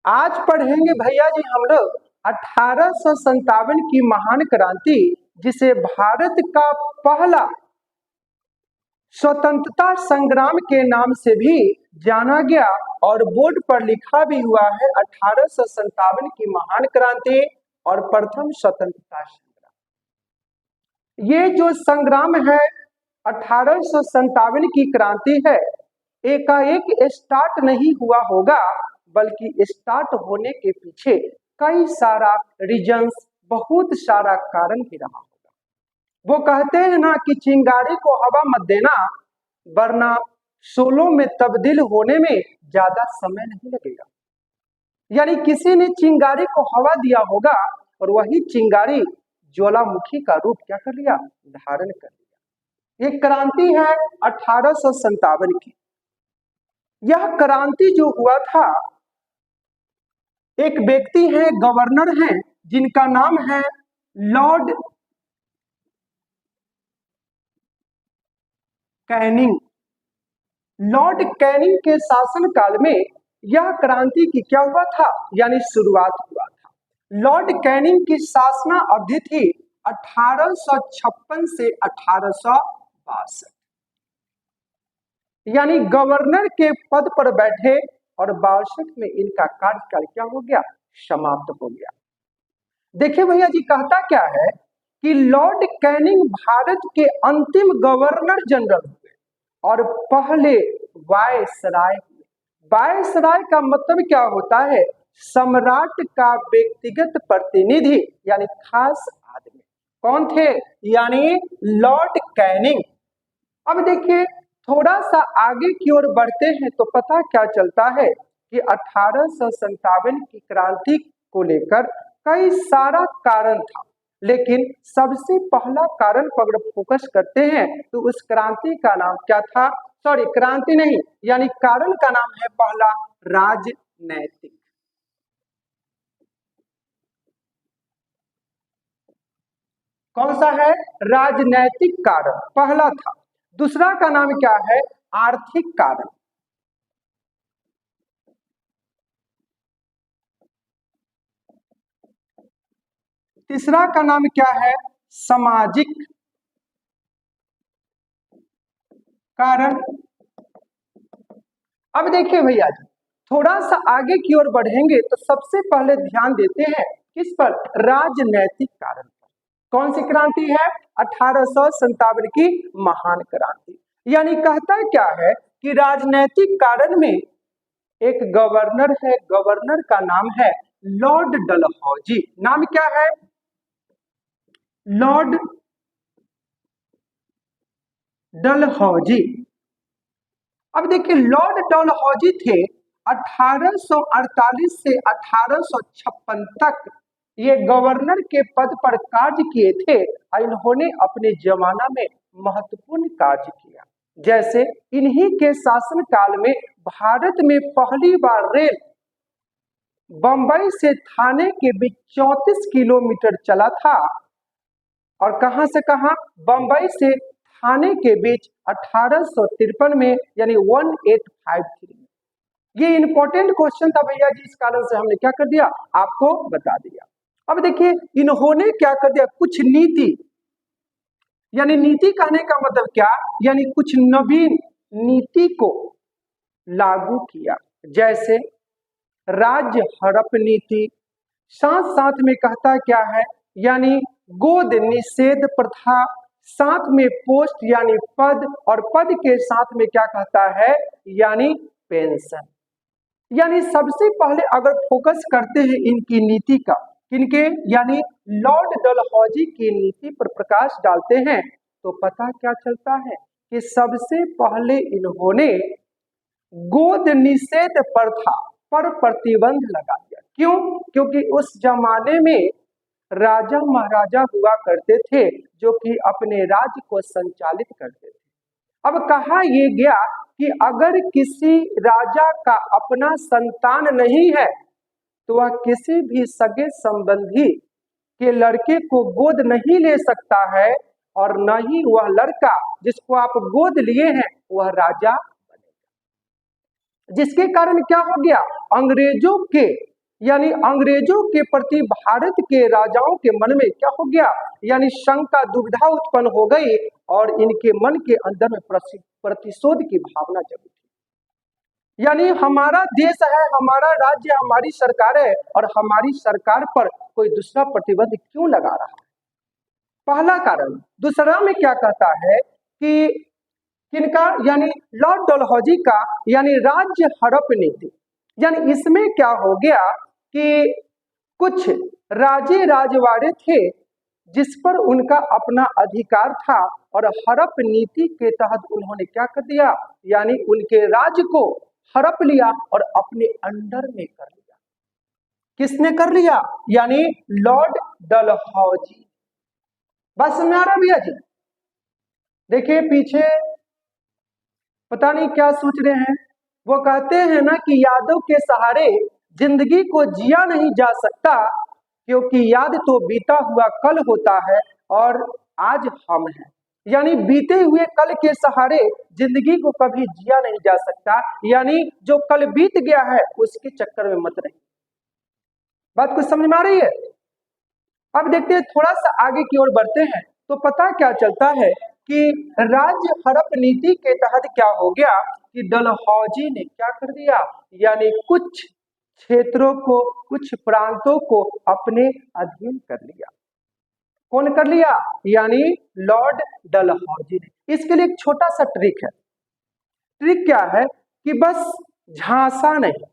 आज पढ़ेंगे भैया जी हम लोग 1857 की महान क्रांति, जिसे भारत का पहला स्वतंत्रता संग्राम के नाम से भी जाना गया और बोर्ड पर लिखा भी हुआ है 1857 की महान क्रांति और प्रथम स्वतंत्रता संग्राम। ये जो संग्राम है 1857 की क्रांति है, एकाएक स्टार्ट नहीं हुआ होगा, बल्कि स्टार्ट होने के पीछे कई सारा रीजंस, बहुत सारा कारण भी रहा होगा। वो कहते हैं ना कि चिंगारी को हवा मत देना, वरना शोलों में तब्दील होने में ज्यादा समय नहीं लगेगा। यानी किसी ने चिंगारी को हवा दिया होगा और वही चिंगारी ज्वालामुखी का रूप क्या कर लिया, धारण कर लिया। ये क्रांति है 1857 की। यह क्रांति जो हुआ था, एक व्यक्ति है, गवर्नर हैं, जिनका नाम है लॉर्ड कैनिंग। लॉर्ड कैनिंग के शासन काल में यह क्रांति की क्या हुआ था, यानी शुरुआत हुआ था। लॉर्ड कैनिंग की शासना अवधि थी 1856 से 1862, यानी गवर्नर के पद पर बैठे और 62 में इनका कार्यकाल क्या हो गया, समाप्त हो गया। देखिए भैया जी, कहता क्या है कि लॉर्ड कैनिंग भारत के अंतिम गवर्नर जनरल हुए और पहले वायसराय हुए। वायसराय का मतलब क्या होता है, सम्राट का व्यक्तिगत प्रतिनिधि, यानी खास आदमी। कौन थे, यानी लॉर्ड कैनिंग। अब देखिए, थोड़ा सा आगे की ओर बढ़ते हैं तो पता क्या चलता है कि 1857 की क्रांति को लेकर कई सारा कारण था, लेकिन सबसे पहला कारण पर अगर फोकस करते हैं तो उस क्रांति का नाम क्या था, सॉरी क्रांति नहीं, यानी कारण का नाम है पहला राजनैतिक। कौन सा है, राजनैतिक कारण पहला था। दूसरा का नाम क्या है, आर्थिक कारण। तीसरा का नाम क्या है, सामाजिक कारण। अब देखिए भैया जी, थोड़ा सा आगे की ओर बढ़ेंगे तो सबसे पहले ध्यान देते हैं किस पर, राजनैतिक कारण पर। कौन सी क्रांति है, 1857 की महान क्रांति। यानी कहता क्या है कि राजनैतिक कारण में एक गवर्नर है, गवर्नर का नाम है लॉर्ड डलहौजी। नाम क्या है, लॉर्ड डलहौजी। अब देखिए, लॉर्ड डलहौजी थे 1848 से 1856 तक ये गवर्नर के पद पर कार्य किए थे और इन्होंने अपने जमाना में महत्वपूर्ण कार्य किया। जैसे इन्हीं के शासन काल में भारत में पहली बार रेल बंबई से थाने के बीच 34 किलोमीटर चला था, और कहां से कहां, बंबई से थाने के बीच 1853 में, यानी 1853 में। ये इंपॉर्टेंट क्वेश्चन था भैया जी, इस कारण से हमने क्या कर दिया, आपको बता दिया। अब देखिए, इन्होंने क्या कर दिया, कुछ नीति, यानी नीति कहने का मतलब क्या, यानी कुछ नवीन नीति को लागू किया। जैसे राज्य हड़प नीति, साथ साथ में कहता क्या है, यानी गोद निषेध प्रथा, साथ में पोस्ट यानी पद, और पद के साथ में क्या कहता है, यानी पेंशन। यानी सबसे पहले अगर फोकस करते हैं इनकी नीति का, किनके, यानी लॉर्ड डलहौजी की नीति पर प्रकाश डालते हैं, तो पता क्या चलता है कि सबसे पहले इन्होंने गोद निषेध प्रथा पर प्रतिबंध लगा दिया। क्यों, क्योंकि उस जमाने में राजा महाराजा हुआ करते थे जो कि अपने राज्य को संचालित करते थे। अब कहा यह गया कि अगर किसी राजा का अपना संतान नहीं है तो वह किसी भी सगे संबंधी के लड़के को गोद नहीं ले सकता है, और न ही वह लड़का जिसको आप गोद लिए हैं वह राजा बनेगा। जिसके कारण क्या हो गया, अंग्रेजों के यानी अंग्रेजों के प्रति भारत के राजाओं के मन में क्या हो गया, यानी शंका दुविधा उत्पन्न हो गई और इनके मन के अंदर में प्रतिशोध की भावना जगी थी। यानी हमारा देश है, हमारा राज्य, हमारी सरकार है और हमारी सरकार पर कोई दूसरा प्रतिबंध क्यों लगा रहा है, पहला कारण। दूसरा में क्या कहता है कि किनका, यानी लॉर्ड डलहौजी का, यानी राज्य हड़प नीति। यानी इसमें क्या हो गया कि कुछ राजे राजवाड़े थे जिस पर उनका अपना अधिकार था और हड़प नीति के तहत उन्होंने क्या कर दिया, यानी उनके राज्य को हड़प लिया और अपने अंडर में कर लिया। किसने कर लिया, यानी लॉर्ड डलहौजी। बस समझ आ रहा भैया जी। देखिए पीछे पता नहीं क्या सोच रहे हैं। वो कहते हैं ना कि यादों के सहारे जिंदगी को जिया नहीं जा सकता, क्योंकि याद तो बीता हुआ कल होता है और आज हम हैं। यानी बीते हुए कल के सहारे जिंदगी को कभी जिया नहीं जा सकता, यानी जो कल बीत गया है उसके चक्कर में मत रहिए। बात कुछ समझ में आ रही है। अब देखते हैं, थोड़ा सा आगे की ओर बढ़ते हैं तो पता क्या चलता है कि राज्य हड़प नीति के तहत क्या हो गया कि डलहौजी ने क्या कर दिया, यानी कुछ क्षेत्रों को, कुछ प्रांतों को अपने अधीन कर लिया। कौन कर लिया, यानी लॉर्ड डलहौजी ने। इसके लिए एक छोटा सा ट्रिक है। ट्रिक क्या है कि बस झांसा नहीं,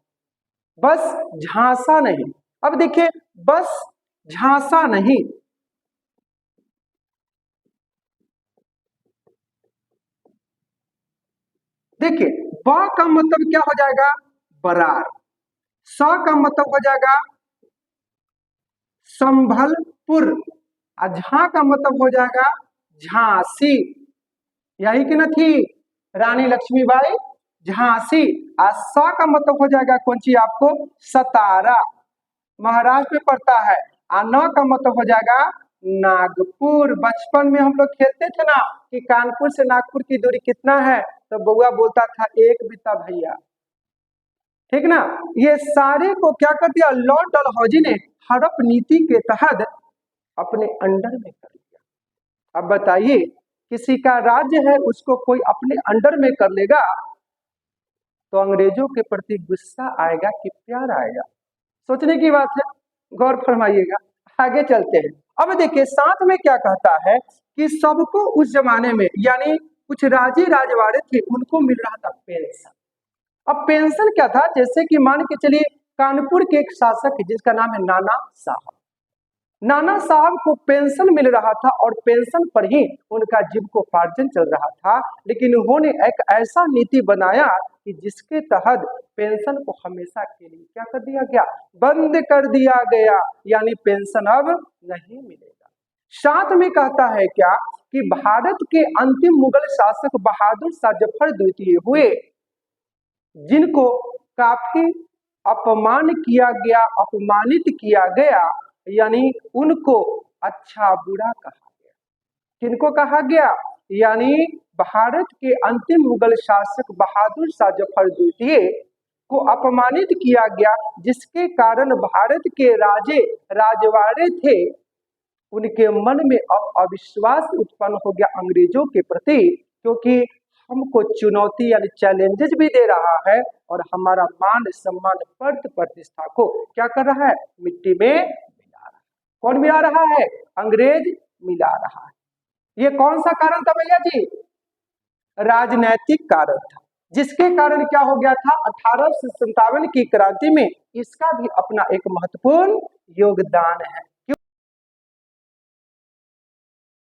बस झांसा नहीं। अब देखिए, बस झांसा नहीं, देखिए ब का मतलब क्या हो जाएगा, बरार। स का मतलब हो जाएगा संभलपुर और झा का मतलब हो जाएगा झांसी। यही कि न थी रानी लक्ष्मीबाई झांसी। और स का मतलब हो जाएगा कौन सी आपको, सतारा, महाराष्ट्र में पड़ता है। और न का मतलब हो जाएगा नागपुर। बचपन में हम लोग खेलते थे ना कि कानपुर से नागपुर की दूरी कितना है, तो बउआ बोलता था एक बिता भैया, ठीक ना। ये सारे को क्या कर दिया, लॉर्ड डलहौजी ने हड़प नीति के तहत अपने अंडर में कर लिया। अब बताइए, किसी का राज्य है उसको कोई अपने अंडर में कर लेगा तो अंग्रेजों के प्रति गुस्सा आएगा कि प्यार आएगा। सोचने की बात है, गौर फरमाइएगा। आगे चलते हैं। अब देखिए साथ में क्या कहता है कि सबको उस जमाने में, यानी कुछ राजे राजवाड़े थे, उनको मिल रहा था पेंशन। अब पेंशन क्या था, जैसे कि मान के चलिए कानपुर के एक शासक है जिसका नाम है नाना साहब। नाना साहब को पेंशन मिल रहा था और पेंशन पर ही उनका जीविकोपार्जन चल रहा था, लेकिन उन्होंने एक ऐसा नीति बनाया कि जिसके तहत पेंशन को हमेशा के लिए क्या कर दिया गया, बंद कर दिया गया, यानी पेंशन अब नहीं मिलेगा। साथ में कहता है क्या कि भारत के अंतिम मुगल शासक बहादुर शाह जफर द्वितीय हुए, जिनको काफी अपमान किया गया, अपमानित किया गया, यानी उनको अच्छा बुरा कहा गया। किनको कहा गया, यानी भारत के अंतिम मुगल शासक बहादुर शाह जफर द्वितीय को अपमानित किया गया, जिसके कारण भारत के राजे राजवाड़े थे उनके मन में अब अविश्वास उत्पन्न हो गया अंग्रेजों के प्रति, क्योंकि हमको चुनौती यानी चैलेंजेस भी दे रहा है और हमारा मान सम्मान पर्द प्रतिष्ठा को क्या कर रहा है, मिट्टी में मिला रहा है। कौन मिला रहा है, अंग्रेज मिला रहा है। ये कौन सा कारण था भैया जी, राजनैतिक कारण था, जिसके कारण क्या हो गया था 1857 की क्रांति में इसका भी अपना एक महत्वपूर्ण योगदान है।